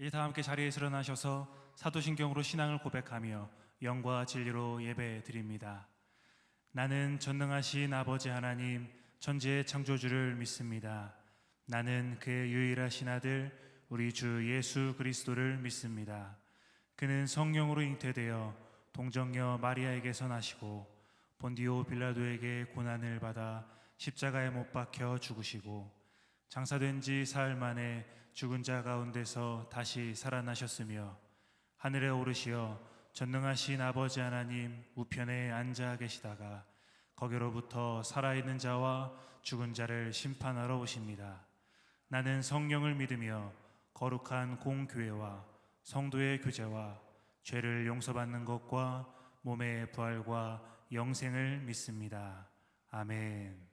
이제 다 함께 자리에서 일어나셔서 사도신경으로 신앙을 고백하며 영과 진리로 예배 드립니다. 나는 전능하신 아버지 하나님 천지의 창조주를 믿습니다. 나는 그의 유일하신 아들 우리 주 예수 그리스도를 믿습니다. 그는 성령으로 잉태되어 동정녀 마리아에게서 나시고 본디오 빌라도에게 고난을 받아 십자가에 못 박혀 죽으시고 장사된 지 사흘 만에 죽은 자 가운데서 다시 살아나셨으며 하늘에 오르시어 전능하신 아버지 하나님 우편에 앉아 계시다가 거기로부터 살아있는 자와 죽은 자를 심판하러 오십니다. 나는 성령을 믿으며 거룩한 공교회와 성도의 교제와 죄를 용서받는 것과 몸의 부활과 영생을 믿습니다. 아멘.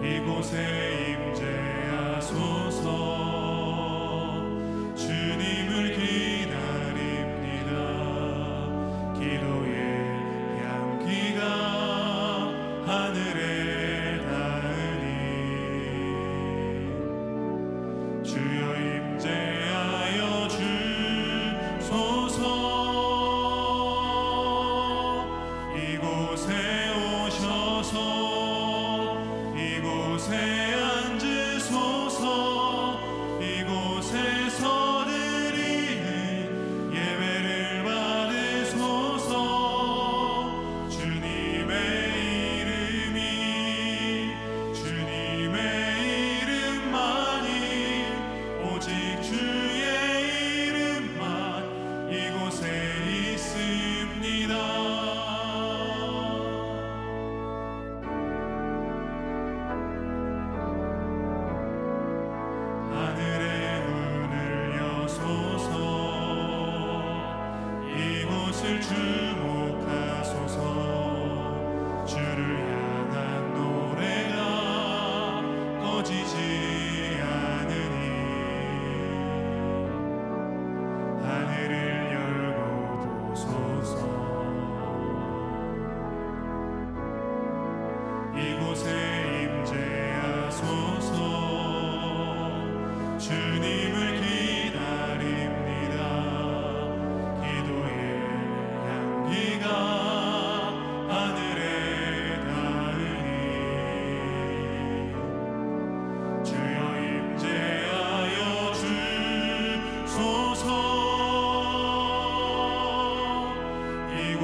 이곳에 임재하소서. 주님을 기다립니다. 기도의 향기가 하늘에 닿으니 주여 임재하여 주옵소서.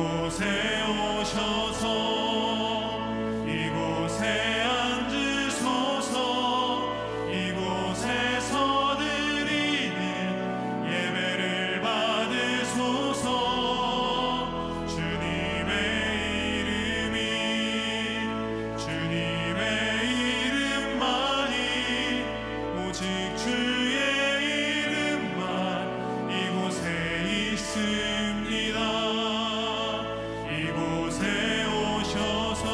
이곳에 오셔서 이곳에 앉으소서 이곳에서 드리는 예배를 받으소서 주님의 이름만이 오직 주의 이름만 이곳에 있습니다. 이곳에 오셔서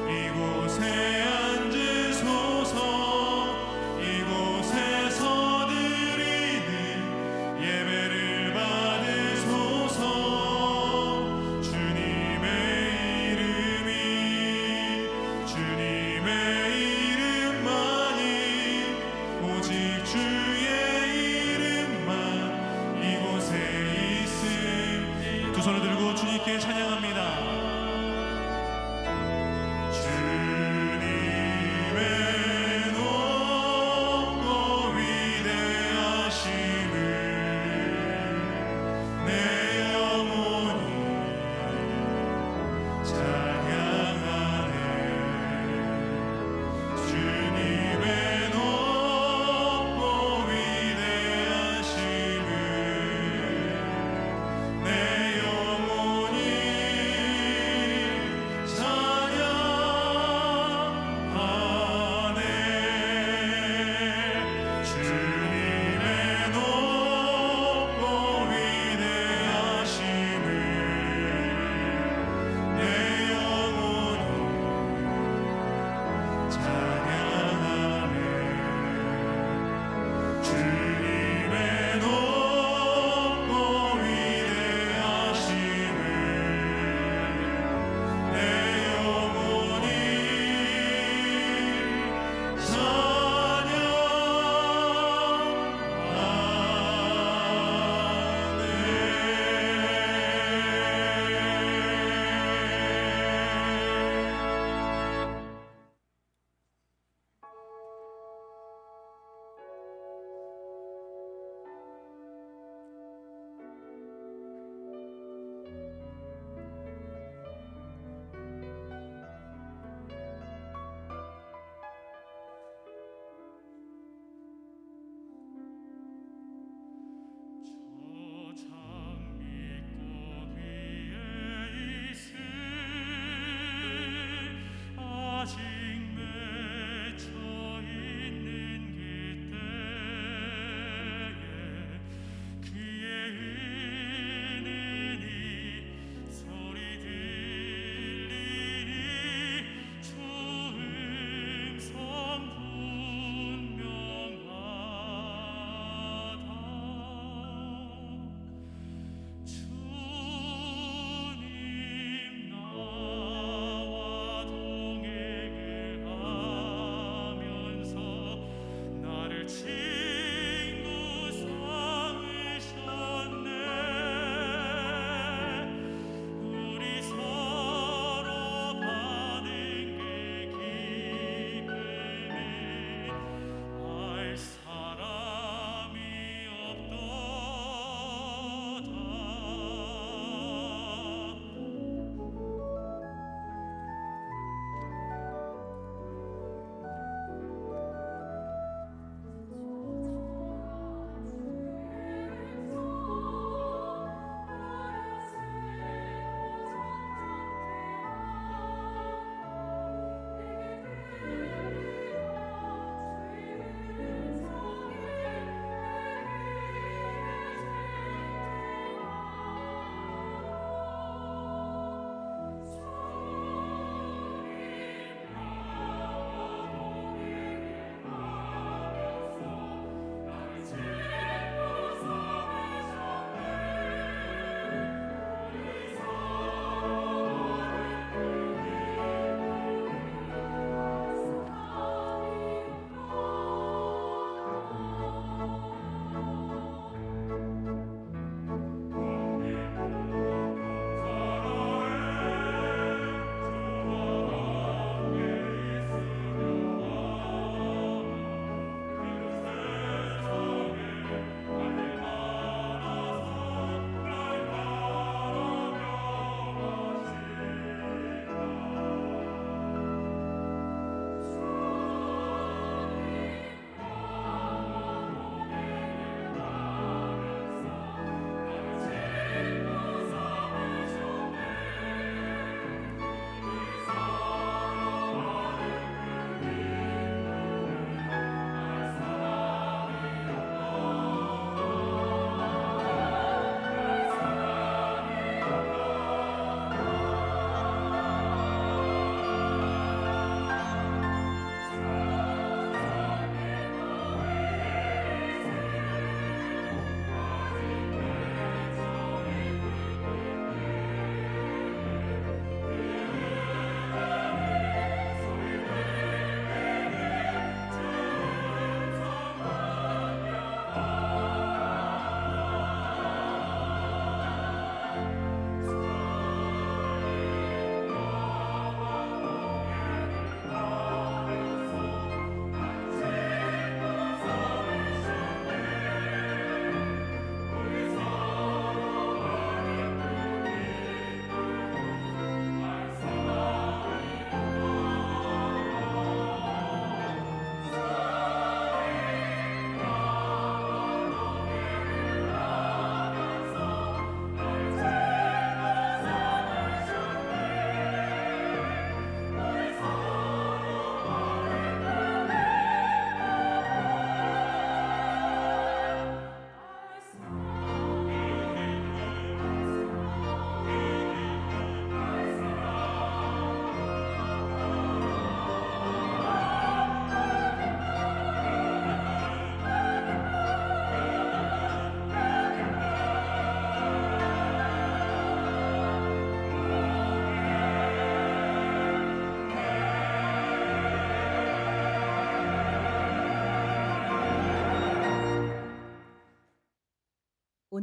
이곳에 앉으소서 이곳에서 드리는 예배를 받으소서 주님의 이름만이 오직 주의 이름만 이곳에 있음. 두 손을 들고 주님께 찬양합니다. 주님의 높고 위대하심을 내 영혼이 찬양하네. 주님의 높고 위대하심을 내 영혼이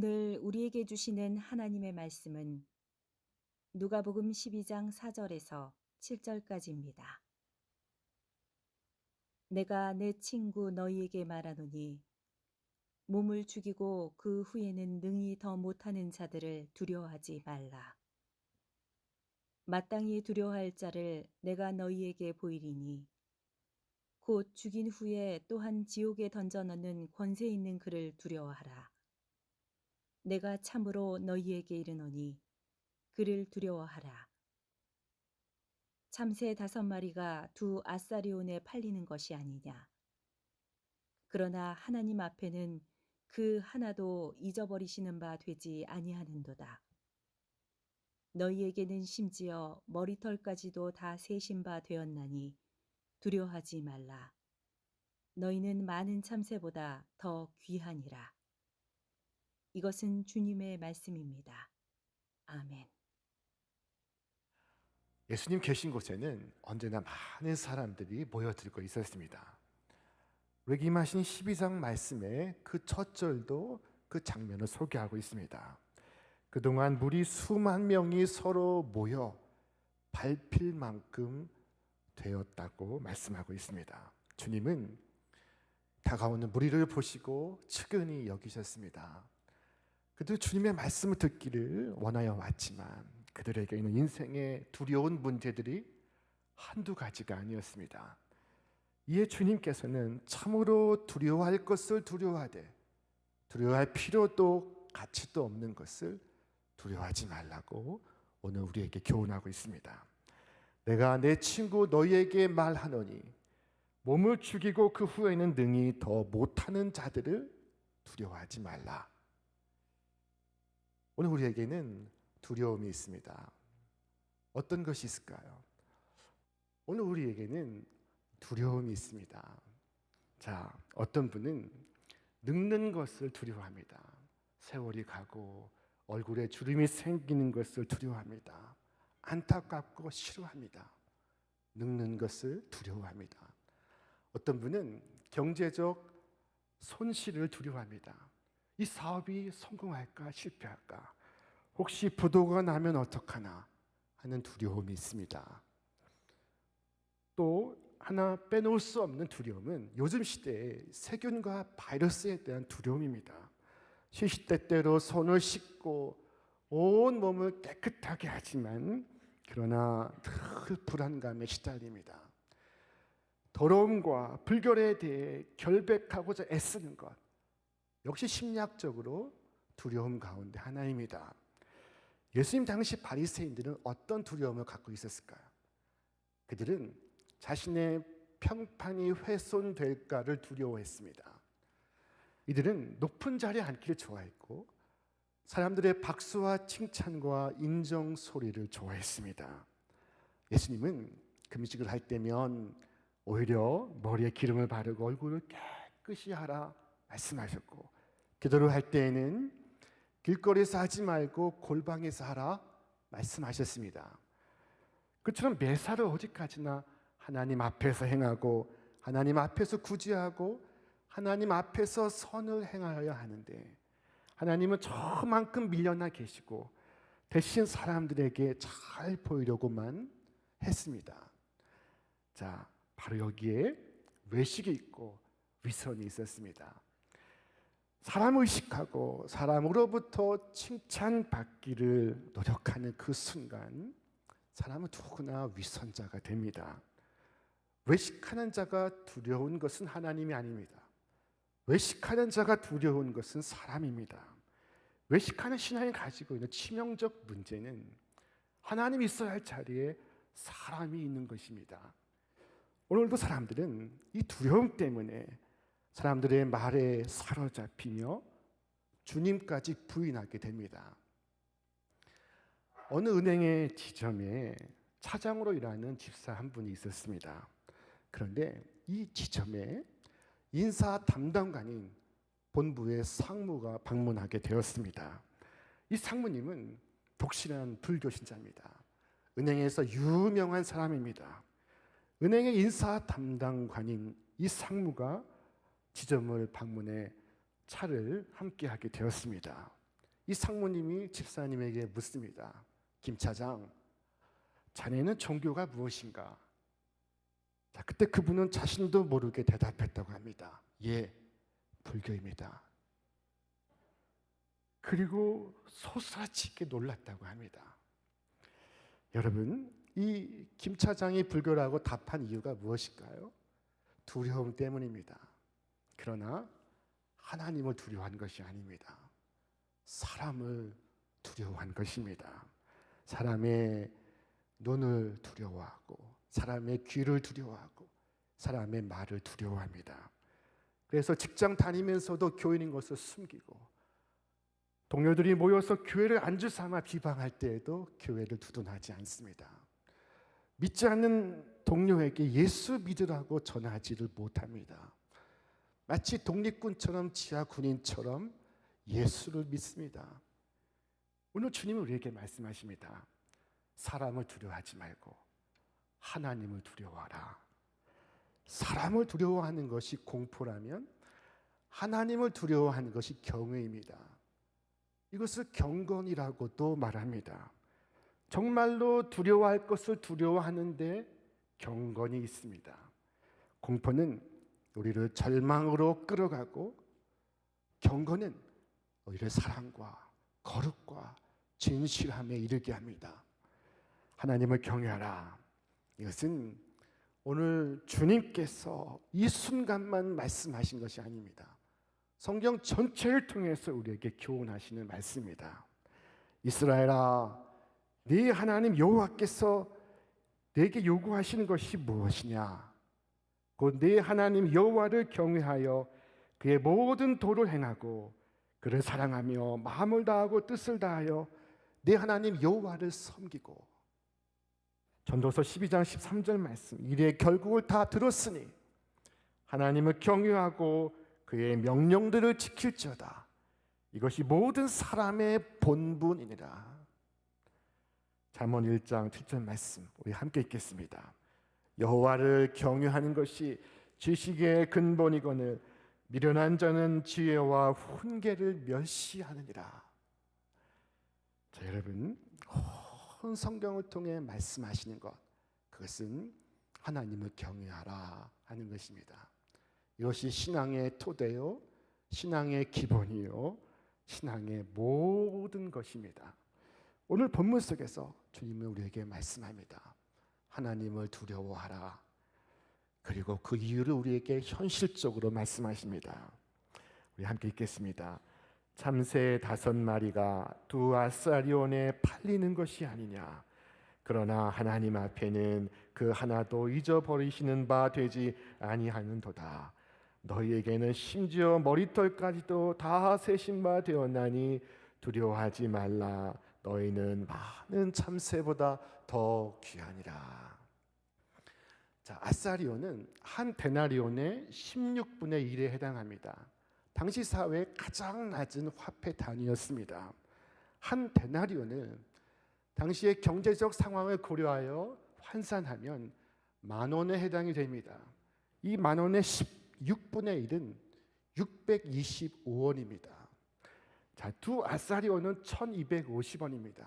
오늘 우리에게 주시는 하나님의 말씀은 누가복음 12장 4절에서 7절까지입니다. 내가 내 친구 너희에게 말하노니 몸을 죽이고 그 후에는 능히 더 못하는 자들을 두려워하지 말라. 마땅히 두려워할 자를 내가 너희에게 보이리니 곧 죽인 후에 또한 지옥에 던져 넣는 권세 있는 그를 두려워하라. 내가 참으로 너희에게 이르노니 그를 두려워하라. 참새 5마리가 2 아사리온에 팔리는 것이 아니냐. 그러나 하나님 앞에는 그 하나도 잊어버리시는 바 되지 아니하는도다. 너희에게는 심지어 머리털까지도 다 세신 바 되었나니 두려워하지 말라. 너희는 많은 참새보다 더 귀하니라. 이것은 주님의 말씀입니다. 아멘. 예수님 계신 곳에는 언제나 많은 사람들이 모여들고 있었습니다. 외김하신 12장 말씀의 그 첫 절도 그 장면을 소개하고 있습니다. 그동안 무리 수만 명이 서로 모여 밟힐 만큼 되었다고 말씀하고 있습니다. 주님은 다가오는 무리를 보시고 측은히 여기셨습니다. 그들 주님의 말씀을 듣기를 원하여 왔지만 그들에게 있는 인생의 두려운 문제들이 한두 가지가 아니었습니다. 이에 주님께서는 참으로 두려워할 것을 두려워하되 두려워할 필요도 가치도 없는 것을 두려워하지 말라고 오늘 우리에게 교훈하고 있습니다. 내가 내 친구 너희에게 말하노니 몸을 죽이고 그 후에는 능히 더 못하는 자들을 두려워하지 말라. 오늘 우리에게는 두려움이 있습니다. 어떤 것이 있을까요? 오늘 우리에게는 두려움이 있습니다. 자, 어떤 분은 늙는 것을 두려워합니다. 세월이 가고 얼굴에 주름이 생기는 것을 두려워합니다. 안타깝고 싫어합니다. 늙는 것을 두려워합니다. 어떤 분은 경제적 손실을 두려워합니다. 이 사업이 성공할까 실패할까, 혹시 부도가 나면 어떡하나 하는 두려움이 있습니다. 또 하나 빼놓을 수 없는 두려움은 요즘 시대의 세균과 바이러스에 대한 두려움입니다. 시시때때로 손을 씻고 온 몸을 깨끗하게 하지만 그러나 늘 불안감에 시달립니다. 더러움과 불결에 대해 결백하고자 애쓰는 것 역시 심리학적으로 두려움 가운데 하나입니다. 예수님 당시 바리새인들은 어떤 두려움을 갖고 있었을까요? 그들은 자신의 평판이 훼손될까를 두려워했습니다. 이들은 높은 자리에 앉기를 좋아했고 사람들의 박수와 칭찬과 인정 소리를 좋아했습니다. 예수님은 금식을 할 때면 오히려 머리에 기름을 바르고 얼굴을 깨끗이 하라 말씀하셨고, 기도를 할 때에는 길거리에서 하지 말고 골방에서 하라 말씀하셨습니다. 그처럼 매사를 어디까지나 하나님 앞에서 행하고 하나님 앞에서 구제하고 하나님 앞에서 선을 행하여야 하는데 하나님은 저만큼 밀려나 계시고 대신 사람들에게 잘 보이려고만 했습니다. 자, 바로 여기에 외식이 있고 위선이 있었습니다. 사람을 의식하고 사람으로부터 칭찬받기를 노력하는 그 순간 사람은 누구나 위선자가 됩니다. 외식하는 자가 두려운 것은 하나님이 아닙니다. 외식하는 자가 두려운 것은 사람입니다. 외식하는 신앙이 가지고 있는 치명적 문제는 하나님이 있어야 할 자리에 사람이 있는 것입니다. 오늘도 사람들은 이 두려움 때문에 사람들의 말에 사로잡히며 주님까지 부인하게 됩니다. 어느 은행의 지점에 차장으로 일하는 집사 한 분이 있었습니다. 그런데 이 지점에 인사 담당관인 본부의 상무가 방문하게 되었습니다. 이 상무님은 독실한 불교 신자입니다. 은행에서 유명한 사람입니다. 은행의 인사 담당관인 이 상무가 지점을 방문해 차를 함께 하게 되었습니다. 이 상무님이 집사님에게 묻습니다. 김 차장, 자네는 종교가 무엇인가? 자, 그때 그분은 자신도 모르게 대답했다고 합니다. 예, 불교입니다. 그리고 소스라치게 놀랐다고 합니다. 여러분, 이 김 차장이 불교라고 답한 이유가 무엇일까요? 두려움 때문입니다. 그러나 하나님을 두려워한 것이 아닙니다. 사람을 두려워한 것입니다. 사람의 눈을 두려워하고 사람의 귀를 두려워하고 사람의 말을 두려워합니다. 그래서 직장 다니면서도 교인인 것을 숨기고 동료들이 모여서 교회를 안주 삼아 비방할 때에도 교회를 두둔하지 않습니다. 믿지 않는 동료에게 예수 믿으라고 전하지를 못합니다. 마치 독립군처럼 지하 군인처럼 예수를 믿습니다. 오늘 주님은 우리에게 말씀하십니다. 사람을 두려워하지 말고 하나님을 두려워하라. 사람을 두려워하는 것이 공포라면 하나님을 두려워하는 것이 경외입니다. 이것을 경건이라고도 말합니다. 정말로 두려워할 것을 두려워하는데 경건이 있습니다. 공포는 우리를 절망으로 끌어가고 경건은 우리를 사랑과 거룩과 진실함에 이르게 합니다. 하나님을 경외하라. 이것은 오늘 주님께서 이 순간만 말씀하신 것이 아닙니다. 성경 전체를 통해서 우리에게 교훈하시는 말씀입니다. 이스라엘아, 네 하나님 여호와께서 내게 요구하시는 것이 무엇이냐? 곧 네 하나님 여호와를 경외하여 그의 모든 도를 행하고 그를 사랑하며 마음을 다하고 뜻을 다하여 네 하나님 여호와를 섬기고. 전도서 12장 13절 말씀, 이래 결국을 다 들었으니 하나님을 경외하고 그의 명령들을 지킬지어다. 이것이 모든 사람의 본분이니라. 잠언 1장 7절 말씀 우리 함께 읽겠습니다. 여호와를 경외하는 것이 지식의 근본이거늘 미련한 자는 지혜와 훈계를 멸시하느니라. 자, 여러분, 온 성경을 통해 말씀하시는 것, 그것은 하나님을 경외하라 하는 것입니다. 이것이 신앙의 토대요, 신앙의 기본이요, 신앙의 모든 것입니다. 오늘 본문 속에서 주님은 우리에게 말씀합니다. 하나님을 두려워하라. 그리고 그 이유를 우리에게 현실적으로 말씀하십니다. 우리 함께 읽겠습니다. 참새 5마리가 두 아사리온에 팔리는 것이 아니냐. 그러나 하나님 앞에는 그 하나도 잊어버리시는 바 되지 아니하는도다. 너희에게는 심지어 머리털까지도 다 세신 바 되었나니 두려워하지 말라. 너희는 많은 참새보다 더 귀하니라. 자, 아사리온은 한 데나리온의 16분의 1에 해당합니다. 당시 사회의 가장 낮은 화폐 단위였습니다. 한 데나리온은 당시의 경제적 상황을 고려하여 환산하면 10,000원에 해당이 됩니다. 이 10,000원의 16분의 1은 625원입니다. 자, 두 아사리온은 1,250원입니다.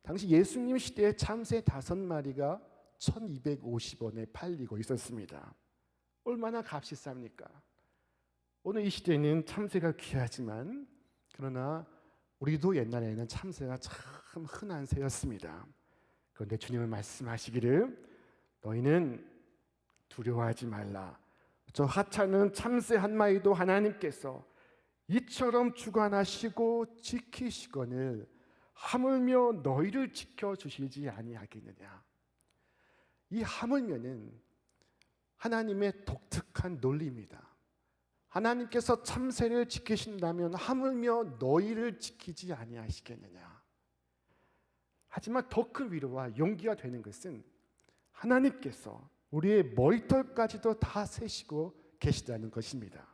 당시 예수님 시대에 참새 5마리가 1,250원에 팔리고 있었습니다. 얼마나 값이 쌉니까? 오늘 이 시대에는 참새가 귀하지만 그러나 우리도 옛날에는 참새가 참 흔한 새였습니다. 그런데 주님은 말씀하시기를 너희는 두려워하지 말라. 저 하찮은 참새 한 마리도 하나님께서 이처럼 주관하시고 지키시거늘 하물며 너희를 지켜주시지 아니하겠느냐. 이 하물며는 하나님의 독특한 논리입니다. 하나님께서 참새를 지키신다면 하물며 너희를 지키지 아니하시겠느냐. 하지만 더 큰 위로와 용기가 되는 것은 하나님께서 우리의 머리털까지도 다 세시고 계시다는 것입니다.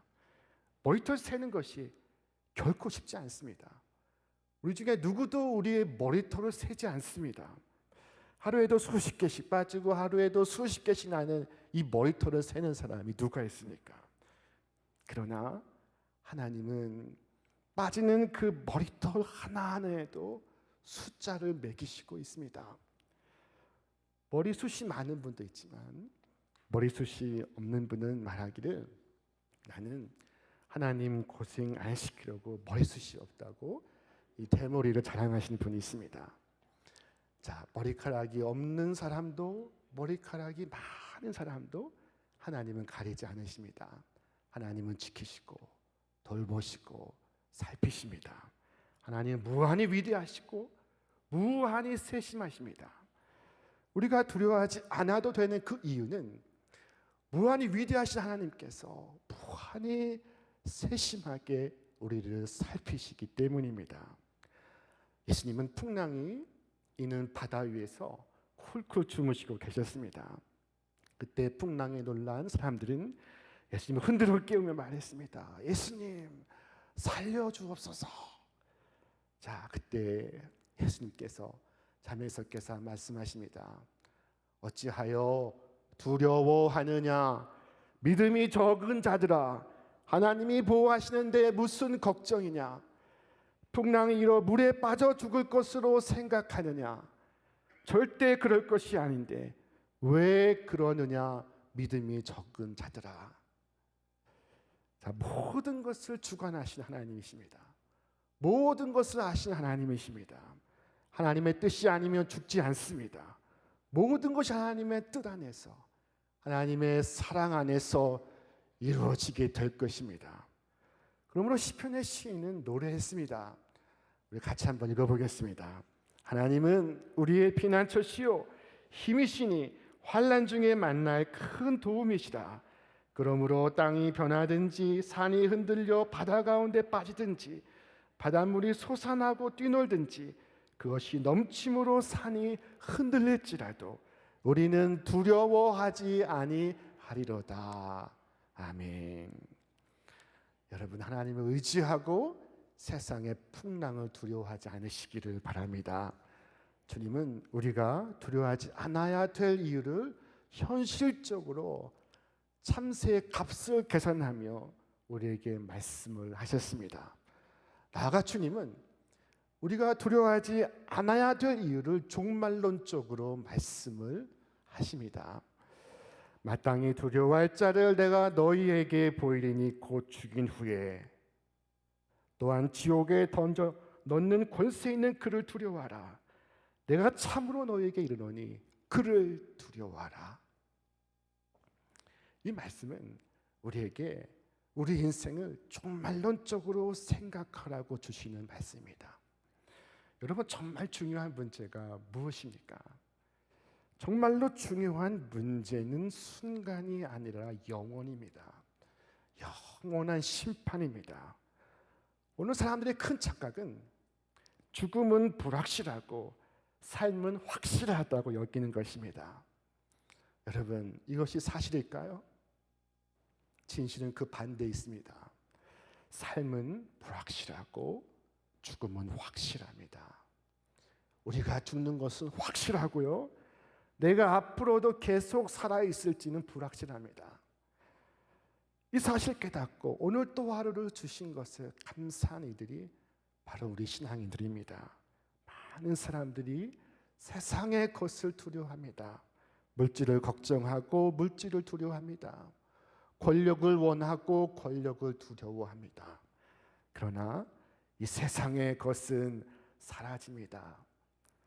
머리털 세는 것이 결코 쉽지 않습니다. 우리 중에 누구도 우리의 머리털을 세지 않습니다. 하루에도 수십 개씩 빠지고 하루에도 수십 개씩 나는 이 머리털을 세는 사람이 누가 있습니까? 그러나 하나님은 빠지는 그 머리털 하나하나에도 숫자를 매기시고 있습니다. 머리숱이 많은 분도 있지만 머리숱이 없는 분은 말하기를 나는 하나님 고생 안 시키려고 머리숱이 없다고 이 대머리를 자랑하시는 분이 있습니다. 자, 머리카락이 없는 사람도 머리카락이 많은 사람도 하나님은 가리지 않으십니다. 하나님은 지키시고 돌보시고 살피십니다. 하나님은 무한히 위대하시고 무한히 세심하십니다. 우리가 두려워하지 않아도 되는 그 이유는 무한히 위대하신 하나님께서 무한히 세심하게 우리를 살피시기 때문입니다. 예수님은 풍랑이 있는 바다 위에서 쿨쿨 주무시고 계셨습니다. 그때 풍랑에 놀란 사람들은 예수님을 흔들어 깨우며 말했습니다. 예수님, 살려주옵소서. 자, 그때 예수님께서 잠에서 깨서 말씀하십니다. 어찌하여 두려워하느냐? 믿음이 적은 자들아, 하나님이 보호하시는데 무슨 걱정이냐? 풍랑이 일어 물에 빠져 죽을 것으로 생각하느냐? 절대 그럴 것이 아닌데 왜 그러느냐? 믿음이 적은 자들아. 자, 모든 것을 주관하신 하나님이십니다. 모든 것을 아시는 하나님이십니다. 하나님의 뜻이 아니면 죽지 않습니다. 모든 것이 하나님의 뜻 안에서, 하나님의 사랑 안에서 이루어지게 될 것입니다. 그러므로 시편의 시인은 노래했습니다. 우리 같이 한번 읽어보겠습니다. 하나님은 우리의 피난처시요 힘이시니 환난 중에 만날 큰 도움이시라. 그러므로 땅이 변하든지 산이 흔들려 바다 가운데 빠지든지 바닷물이 솟아나고 뛰놀든지 그것이 넘침으로 산이 흔들릴지라도 우리는 두려워하지 아니하리로다. 아멘. 여러분, 하나님을 의지하고 세상의 풍랑을 두려워하지 않으시기를 바랍니다. 주님은 우리가 두려워하지 않아야 될 이유를 현실적으로 참새의 값을 계산하며 우리에게 말씀을 하셨습니다. 나아가 주님은 우리가 두려워하지 않아야 될 이유를 종말론적으로 말씀을 하십니다. 마땅히 두려워할 자를 내가 너희에게 보이리니 곧 죽인 후에 또한 지옥에 던져 넣는 권세 있는 그를 두려워하라. 내가 참으로 너희에게 이르노니 그를 두려워하라. 이 말씀은 우리에게 우리 인생을 종말론적으로 생각하라고 주시는 말씀입니다. 여러분, 정말 중요한 문제가 무엇입니까? 정말로 중요한 문제는 순간이 아니라 영원입니다. 영원한 심판입니다. 오늘 사람들의 큰 착각은 죽음은 불확실하고 삶은 확실하다고 여기는 것입니다. 여러분, 이것이 사실일까요? 진실은 그 반대에 있습니다. 삶은 불확실하고 죽음은 확실합니다. 우리가 죽는 것은 확실하고요, 내가 앞으로도 계속 살아있을지는 불확실합니다. 이 사실 깨닫고 오늘 또 하루를 주신 것을 감사한 이들이 바로 우리 신앙인들입니다. 많은 사람들이 세상의 것을 두려워합니다. 물질을 걱정하고 물질을 두려워합니다. 권력을 원하고 권력을 두려워합니다. 그러나 이 세상의 것은 사라집니다.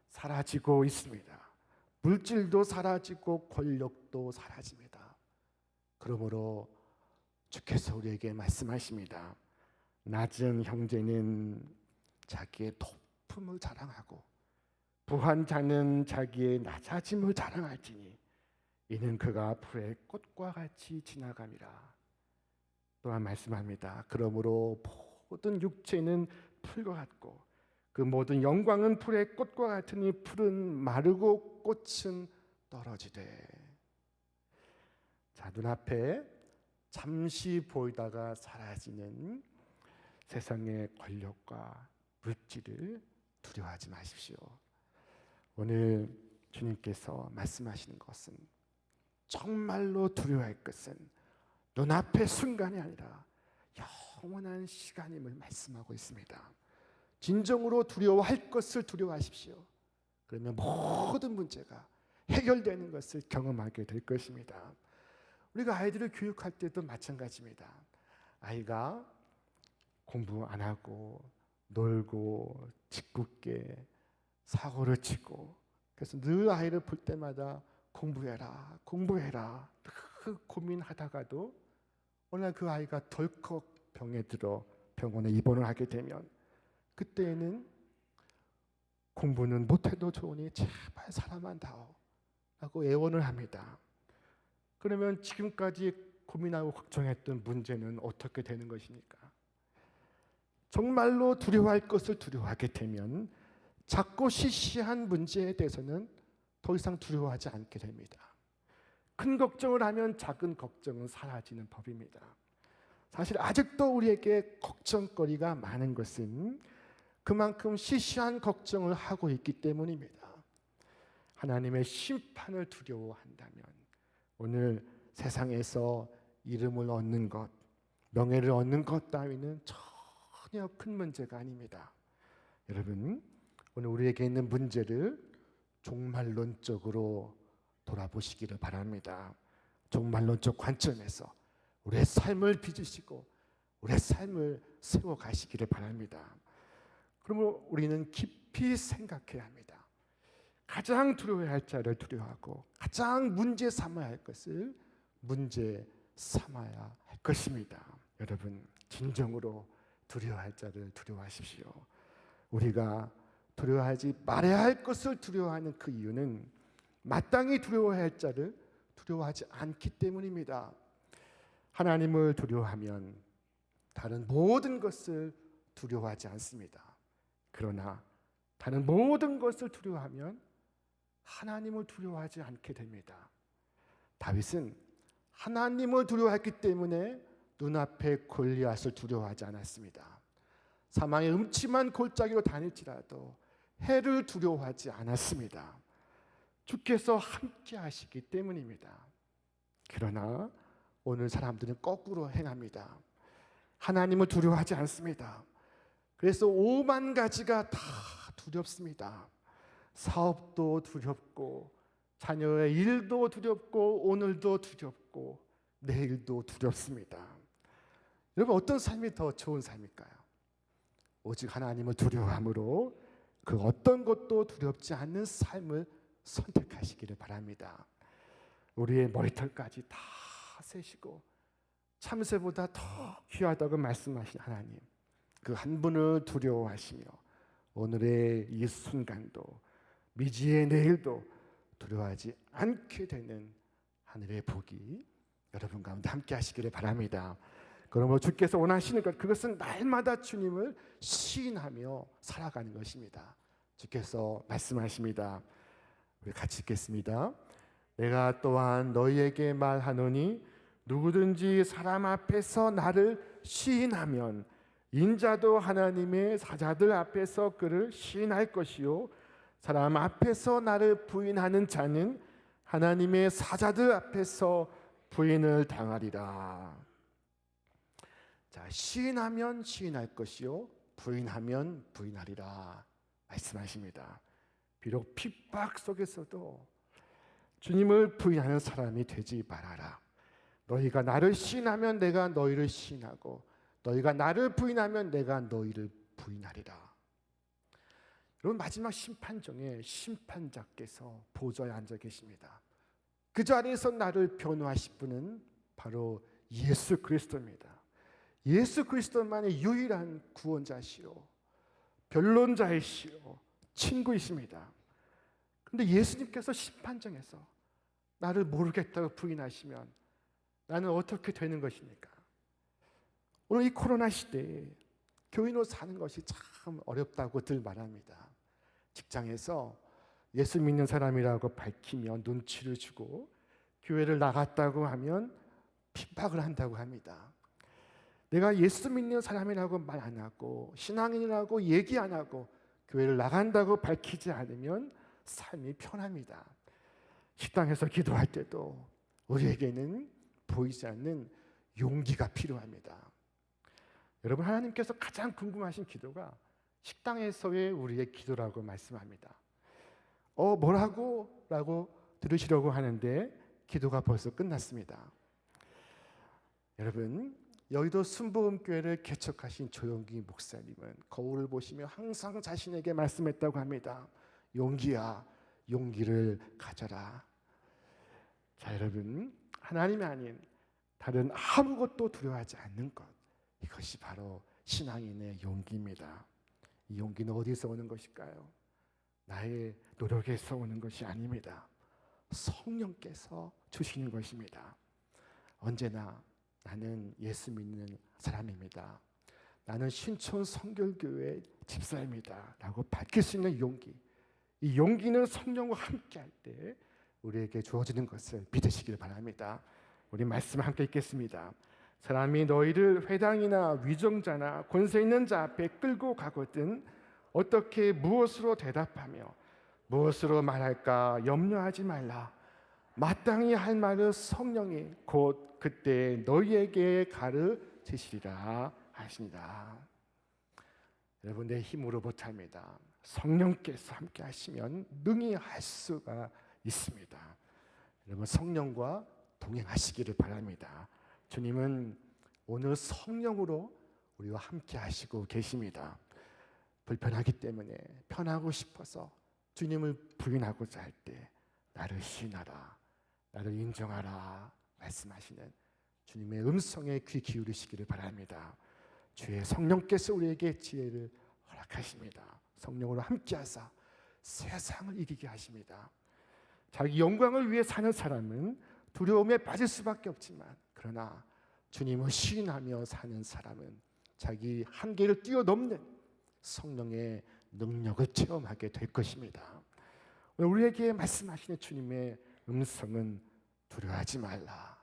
사라지고 있습니다. 물질도 사라지고 권력도 사라집니다. 그러므로 주께서 우리에게 말씀하십니다. 낮은 형제는 자기의 높음을 자랑하고 부한 자는 자기의 낮아짐을 자랑할지니 이는 그가 풀의 꽃과 같이 지나감이라. 또한 말씀합니다. 그러므로 모든 육체는 풀과 같고 그 모든 영광은 풀의 꽃과 같으니 풀은 마르고 꽃은 떨어지되. 자, 눈앞에 잠시 보이다가 사라지는 세상의 권력과 물질을 두려워하지 마십시오. 오늘 주님께서 말씀하시는 것은 정말로 두려워할 것은 눈앞의 순간이 아니라 영원한 시간임을 말씀하고 있습니다. 진정으로 두려워할 것을 두려워하십시오. 그러면 모든 문제가 해결되는 것을 경험하게 될 것입니다. 우리가 아이들을 교육할 때도 마찬가지입니다. 아이가 공부 안 하고 놀고 짓궂게 사고를 치고, 그래서 늘 아이를 볼 때마다 공부해라 공부해라 고민하다가도 어느 날 그 아이가 덜컥 병에 들어 병원에 입원을 하게 되면, 그때에는 공부는 못해도 좋으니 제발 살아만 다오 라고 애원을 합니다. 그러면 지금까지 고민하고 걱정했던 문제는 어떻게 되는 것입니까? 정말로 두려워할 것을 두려워하게 되면 작고 시시한 문제에 대해서는 더 이상 두려워하지 않게 됩니다. 큰 걱정을 하면 작은 걱정은 사라지는 법입니다. 사실 아직도 우리에게 걱정거리가 많은 것은 그만큼 시시한 걱정을 하고 있기 때문입니다. 하나님의 심판을 두려워한다면 오늘 세상에서 이름을 얻는 것, 명예를 얻는 것 따위는 전혀 큰 문제가 아닙니다. 여러분, 오늘 우리에게 있는 문제를 종말론적으로 돌아보시기를 바랍니다. 종말론적 관점에서 우리의 삶을 빚으시고 우리의 삶을 세워가시기를 바랍니다. 그러면 우리는 깊이 생각해야 합니다. 가장 두려워해야 할 자를 두려워하고 가장 문제 삼아야 할 것을 문제 삼아야 할 것입니다. 여러분, 진정으로 두려워할 자를 두려워하십시오. 우리가 두려워하지 말아야 할 것을 두려워하는 그 이유는 마땅히 두려워해야 할 자를 두려워하지 않기 때문입니다. 하나님을 두려워하면 다른 모든 것을 두려워하지 않습니다. 그러나 다른 모든 것을 두려워하면 하나님을 두려워하지 않게 됩니다. 다윗은 하나님을 두려워했기 때문에 눈앞에 골리앗을 두려워하지 않았습니다. 사망의 음침한 골짜기로 다닐지라도 해를 두려워하지 않았습니다. 주께서 함께 하시기 때문입니다. 그러나 오늘 사람들은 거꾸로 행합니다. 하나님을 두려워하지 않습니다. 그래서 5만 가지가 다 두렵습니다. 사업도 두렵고 자녀의 일도 두렵고 오늘도 두렵고 내일도 두렵습니다. 여러분, 어떤 삶이 더 좋은 삶일까요? 오직 하나님을 두려워함으로 그 어떤 것도 두렵지 않는 삶을 선택하시기를 바랍니다. 우리의 머리털까지 다 세시고 참새보다 더 귀하다고 말씀하신 하나님, 그 한 분을 두려워하시며 오늘의 이 순간도 미지의 내일도 두려워하지 않게 되는 하늘의 복이 여러분 가운데 함께 하시기를 바랍니다. 그러므로 주께서 원하시는 것, 그것은 날마다 주님을 시인하며 살아가는 것입니다. 주께서 말씀하십니다. 우리 같이 읽겠습니다. 내가 또한 너희에게 말하노니 누구든지 사람 앞에서 나를 시인하면 인자도 하나님의 사자들 앞에서 그를 시인할 것이요 사람 앞에서 나를 부인하는 자는 하나님의 사자들 앞에서 부인을 당하리라. 자, 시인하면 시인할 것이요 부인하면 부인하리라 말씀하십니다. 비록 핍박 속에서도 주님을 부인하는 사람이 되지 말아라. 너희가 나를 시인하면 내가 너희를 시인하고 너희가 나를 부인하면 내가 너희를 부인하리라. 여러분, 마지막 심판정에 심판자께서 보좌에 앉아 계십니다. 그 자리에서 나를 변호하실 분은 바로 예수 그리스도입니다. 예수 그리스도만이 유일한 구원자시오 변론자이시오 친구이십니다. 그런데 예수님께서 심판정에서 나를 모르겠다고 부인하시면 나는 어떻게 되는 것입니까? 오늘 이 코로나 시대에 교인으로 사는 것이 참 어렵다고들 말합니다. 직장에서 예수 믿는 사람이라고 밝히면 눈치를 주고 교회를 나갔다고 하면 핍박을 한다고 합니다. 내가 예수 믿는 사람이라고 말 안 하고 신앙인이라고 얘기 안 하고 교회를 나간다고 밝히지 않으면 삶이 편합니다. 식당에서 기도할 때도 우리에게는 보이지 않는 용기가 필요합니다. 여러분, 하나님께서 가장 궁금하신 기도가 식당에서의 우리의 기도라고 말씀합니다. 뭐라고? 라고 들으시려고 하는데 기도가 벌써 끝났습니다. 여러분, 여의도 순복음교회를 개척하신 조영기 목사님은 거울을 보시며 항상 자신에게 말씀했다고 합니다. 용기야, 용기를 가져라. 자, 여러분, 하나님이 아닌 다른 아무것도 두려워하지 않는 것, 이것이 바로 신앙인의 용기입니다. 이 용기는 어디서 오는 것일까요? 나의 노력에서 오는 것이 아닙니다. 성령께서 주시는 것입니다. 언제나 나는 예수 믿는 사람입니다. 나는 신촌 성결교회 집사입니다. 라고 밝힐 수 있는 용기. 이 용기는 성령과 함께할 때 우리에게 주어지는 것을 믿으시길 바랍니다. 우리 말씀 함께 읽겠습니다. 사람이 너희를 회당이나 위정자나 권세 있는 자 앞에 끌고 가거든 어떻게 무엇으로 대답하며 무엇으로 말할까 염려하지 말라. 마땅히 할 말을 성령이 곧 그때 너희에게 가르치시리라 하시니라. 여러분, 내 힘으로 못합니다. 성령께서 함께 하시면 능히 할 수가 있습니다. 여러분, 성령과 동행하시기를 바랍니다. 주님은 오늘 성령으로 우리와 함께 하시고 계십니다. 불편하기 때문에 편하고 싶어서 주님을 부인하고자 할 때 나를 시인하라, 나를 인정하라 말씀하시는 주님의 음성에 귀 기울이시기를 바랍니다. 주의 성령께서 우리에게 지혜를 허락하십니다. 성령으로 함께하사 세상을 이기게 하십니다. 자기 영광을 위해 사는 사람은 두려움에 빠질 수밖에 없지만, 그러나 주님을 시인하며 사는 사람은 자기 한계를 뛰어넘는 성령의 능력을 체험하게 될 것입니다. 오늘 우리에게 말씀하시는 주님의 음성은 두려워하지 말라,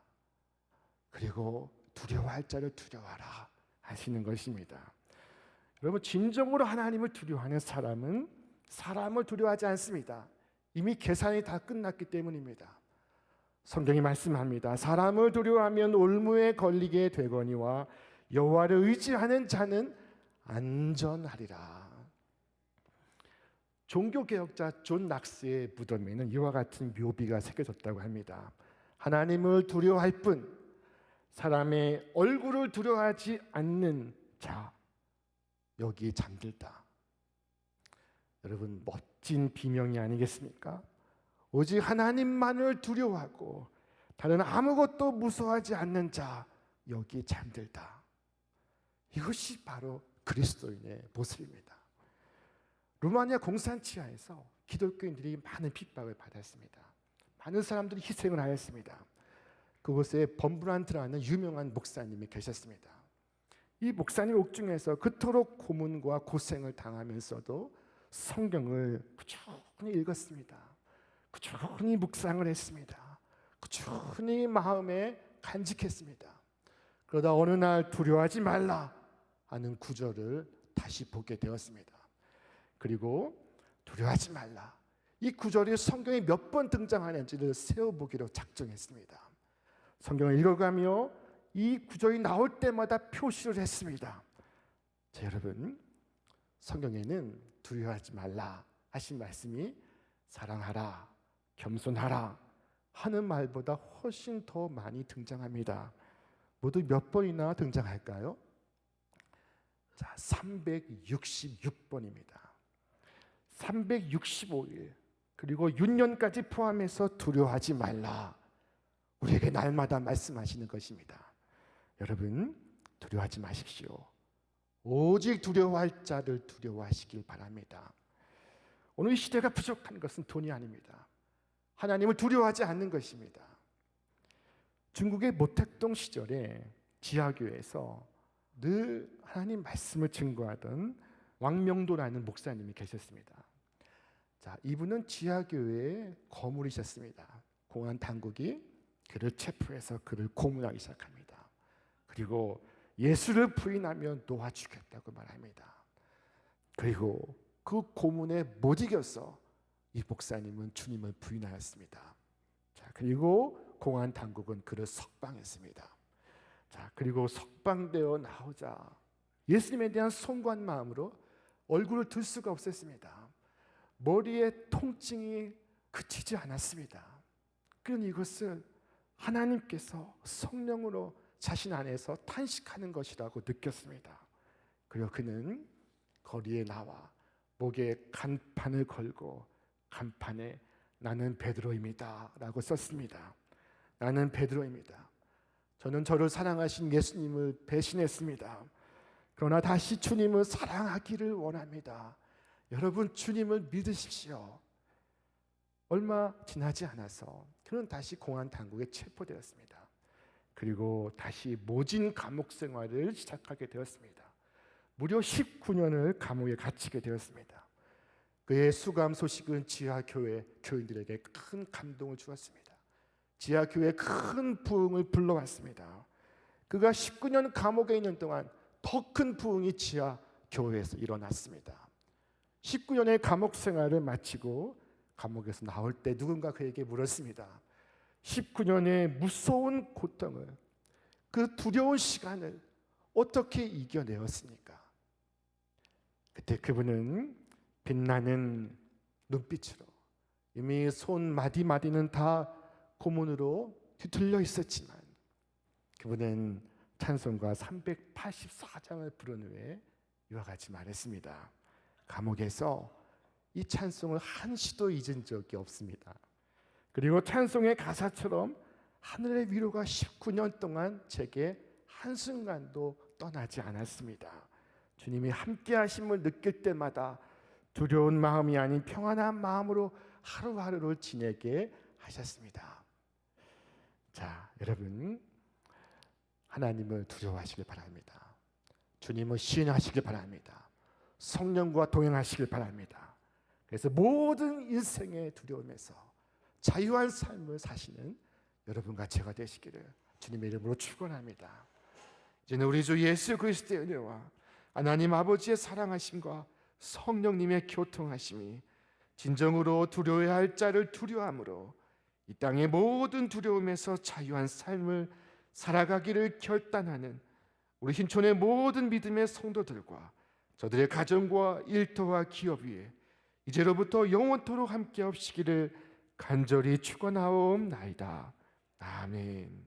그리고 두려워할 자를 두려워하라 하시는 것입니다. 여러분, 진정으로 하나님을 두려워하는 사람은 사람을 두려워하지 않습니다. 이미 계산이 다 끝났기 때문입니다. 성경이 말씀합니다. 사람을 두려워하면 올무에 걸리게 되거니와 여호와를 의지하는 자는 안전하리라. 종교개혁자 존 낙스의 무덤에는 이와 같은 묘비가 새겨졌다고 합니다. 하나님을 두려워할 뿐 사람의 얼굴을 두려워하지 않는 자, 여기 잠들다. 여러분, 멋진 비명이 아니겠습니까? 오직 하나님만을 두려워하고 다른 아무것도 무서워하지 않는 자, 여기 잠들다. 이것이 바로 그리스도인의 모습입니다. 루마니아 공산치하에서 기독교인들이 많은 핍박을 받았습니다. 많은 사람들이 희생을 하였습니다. 그곳에 범브란트라는 유명한 목사님이 계셨습니다. 이 목사님 옥중에서 그토록 고문과 고생을 당하면서도 성경을 꾸준히 읽었습니다. 꾸준히 묵상을 했습니다. 꾸준히 마음에 간직했습니다. 그러다 어느 날 두려워하지 말라 하는 구절을 다시 보게 되었습니다. 그리고 두려워하지 말라, 이 구절이 성경에 몇 번 등장하는지를 세어보기로 작정했습니다. 성경을 읽어가며 이 구절이 나올 때마다 표시를 했습니다. 자, 여러분, 성경에는 두려워하지 말라 하신 말씀이 사랑하라, 겸손하라 하는 말보다 훨씬 더 많이 등장합니다. 모두 몇 번이나 등장할까요? 자, 366번입니다. 365일 그리고 6년까지 포함해서 두려워하지 말라, 우리에게 날마다 말씀하시는 것입니다. 여러분, 두려워하지 마십시오. 오직 두려워할 자를 두려워하시길 바랍니다. 오늘 이 시대가 부족한 것은 돈이 아닙니다. 하나님을 두려워하지 않는 것입니다. 중국의 모택동 시절에 지하교회에서 늘 하나님 말씀을 증거하던 왕명도라는 목사님이 계셨습니다. 자, 이분은 지하교회의 거물이셨습니다. 공안 당국이 그를 체포해서 그를 고문하기 시작합니다. 그리고 예수를 부인하면 놓아주겠다고 말합니다. 그리고 그 고문에 못 이겨서 이 목사님은 주님을 부인하였습니다. 자, 그리고 공안 당국은 그를 석방했습니다. 자, 그리고 석방되어 나오자 예수님에 대한 송구한 마음으로 얼굴을 들 수가 없었습니다. 머리에 통증이 그치지 않았습니다. 그는 이것을 하나님께서 성령으로 자신 안에서 탄식하는 것이라고 느꼈습니다. 그리고 그는 거리에 나와 목에 간판을 걸고 간판에 나는 베드로입니다 라고 썼습니다. 나는 베드로입니다. 저는 저를 사랑하신 예수님을 배신했습니다. 그러나 다시 주님을 사랑하기를 원합니다. 여러분, 주님을 믿으십시오. 얼마 지나지 않아서 그는 다시 공안 당국에 체포되었습니다. 그리고 다시 모진 감옥 생활을 시작하게 되었습니다. 무려 19년을 감옥에 갇히게 되었습니다. 그의 수감 소식은 지하교회 교인들에게 큰 감동을 주었습니다. 지하교회에 큰 부흥을 불러왔습니다. 그가 19년 감옥에 있는 동안 더 큰 부흥이 지하교회에서 일어났습니다. 19년의 감옥 생활을 마치고 감옥에서 나올 때 누군가 그에게 물었습니다. 19년의 무서운 고통을, 그 두려운 시간을 어떻게 이겨내었습니까? 그때 그분은 빛나는 눈빛으로, 이미 손 마디마디는 다 고문으로 뒤틀려 있었지만 그분은 찬송가 384장을 부른 후에 이와 같이 말했습니다. 감옥에서 이 찬송을 한시도 잊은 적이 없습니다. 그리고 찬송의 가사처럼 하늘의 위로가 19년 동안 제게 한순간도 떠나지 않았습니다. 주님이 함께 하심을 느낄 때마다 두려운 마음이 아닌 평안한 마음으로 하루하루를 지내게 하셨습니다. 자, 여러분, 하나님을 두려워하시길 바랍니다. 주님을 시인하시길 바랍니다. 성령과 동행하시길 바랍니다. 그래서 모든 인생의 두려움에서 자유한 삶을 사시는 여러분과 제가 되시기를 주님의 이름으로 축원합니다. 이제는 우리 주 예수 그리스도의 은혜와 하나님 아버지의 사랑하심과 성령님의 교통하심이 진정으로 두려워야 할 자를 두려워함으로 이 땅의 모든 두려움에서 자유한 삶을 살아가기를 결단하는 우리 신촌의 모든 믿음의 성도들과 저들의 가정과 일터와 기업 위에 이제로부터 영원토록 함께 하시기를 간절히 축원하옵나이다. 아멘.